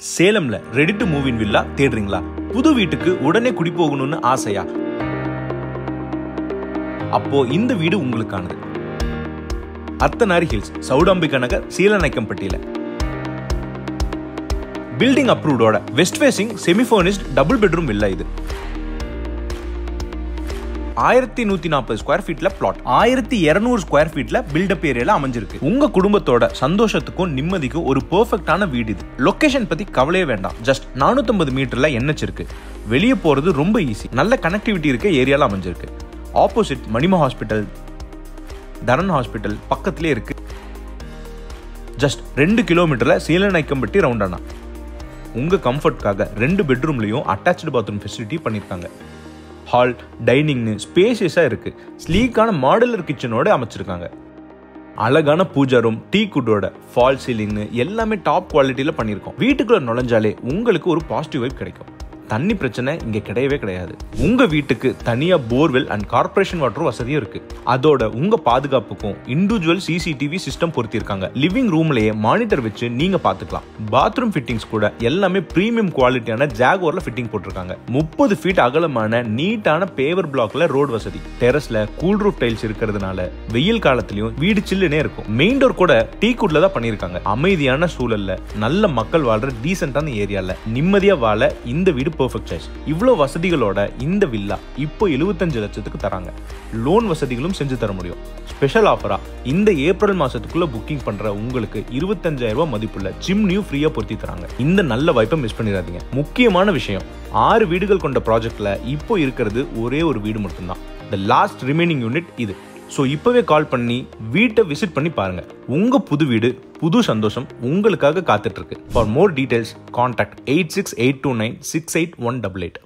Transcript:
சேலம்ல ready to move in villa தேடுறீங்களா? புது வீட்டுக்கு உடனே குடி போகணும்னு ஆசையா? அப்போ இந்த வீடு உங்களுக்கானது. அத்தனாரி ஹில்ஸ், சவுடாம்பிகா நகர், சீலநாயக்கம்பட்டியில. பில்டிங் அப்ரூவ்டோட west facing semi furnished double bedroom villa இது. 1140 ஸ்கொயர் ஃபீட்ல பிளாட், 1200 ஸ்கொயர் ஃபீட்ல பில்டப் ஏரியால அமைஞ்சிருக்கு. உங்க குடும்பத்தோட சந்தோஷத்துக்கும் நிம்மதிக்கும் ஒரு பெர்ஃபெக்ட்டான வீடு இது. லொகேஷன் பத்தி கவலையே வேண்டாம். ஜஸ்ட் 450 மீட்டர்ல NH இருக்கு. வெளியே போறது ரொம்ப ஈஸி. நல்ல கனெக்டிவிட்டி இருக்க ஏரியால அமைஞ்சிருக்கு. ஆப்போசிட் மணிமா ஹாஸ்பிட்டல், தரன் ஹாஸ்பிட்டல் பக்கத்திலே இருக்கு. ஜஸ்ட் 2 கிலோமீட்டர்ல சீலநாயக்கம்பட்டி ரவுண்டானா. உங்க கம்ஃபர்ட்காக 2 பெட்ரூம்லயும் அட்டாச்டு பாத்ரூம் ஃபெசிலிட்டி பண்ணிருக்காங்க. ஹால், டைனிங்னு ஸ்பேசியஸா இருக்கு. ஸ்லீக்கான மாடுலர் கிச்சனோட அமைச்சிருக்காங்க. அழகான பூஜா ரூம், டீ குட்டோட, ஃபால் சீலிங்னு எல்லாமே டாப் குவாலிட்டியில பண்ணிருக்கோம். வீட்டுக்குள்ள நுழைஞ்சாலே உங்களுக்கு ஒரு பாசிட்டிவ் வைப் கிடைக்கும். தண்ணி பிரச்சனை இங்க கிடையவே கிடையாது. உங்க வீட்டுக்கு தனியா போர்வெல் அண்ட் கார்பரேஷன் வாட்டர் வசதியும் இருக்கு. அதோட உங்க பாதுகாப்புக்கும் இண்டிவிஜுவல் CCTV சிஸ்டம் பொருத்திருக்காங்க. லிவிங் ரூம்லயே மானிட்டர் வச்சு நீங்க பாத்துக்கலாம். பாத்ரூம் ஃபிட்டிங்ஸ் கூட எல்லாமே பிரீமியம் குவாலிட்டியான ஜாகுவார்ல ஃபிட்டிங் போட்டிருக்காங்க. 30 ஃபீட் அகலமான நீட்டான பேவர் பிளாக்ல ரோட் வசதி. டெரஸ்ல கூல் ரூஃப் டைல்ஸ் இருக்கிறதுனால வெயில் காலத்திலயும் வீடு சில்லுனே இருக்கும். மெயின் டோர் கூட டீ குட்ல தான் பண்ணிருக்காங்க. அமைதியான சூழல்ல, நல்ல மக்கள் வாழ்ற டீசென்டான ஏரியால நிம்மதியா வாழ இந்த வீடு பெர்ஃபெக்ட் சாய்ஸ். இவ்ளோ வசதிகளோட இந்த வில்லா இப்போ 75 லட்சத்துக்கு தராங்க. லோன் வசதிகளும் செஞ்சு தர முடியும். ஸ்பெஷல் ஆஃபரா இந்த ஏப்ரல் மாசத்துக்குள்ள புக்கிங் பண்ற உங்களுக்கு 25,000 ரூபாய் மதிப்புள்ள சிம்னியும் ஃப்ரீயா பொருத்தி தராங்க. இந்த நல்ல வாய்ப்பை மிஸ் பண்ணிடாதீங்க. முக்கியமான விஷயம், 6 வீடுகள் கொண்ட ப்ராஜெக்ட்ல இப்போ இருக்கிறது ஒரே ஒரு வீடு மட்டும்தான். தி லாஸ்ட் ரிமைனிங் யூனிட் இது. ஸோ இப்பவே கால் பண்ணி வீட்டை விசிட் பண்ணி பாருங்க. உங்க புது வீடு, புது சந்தோஷம் உங்களுக்காக காத்துட்டு இருக்கு. For more details contact 8682968188.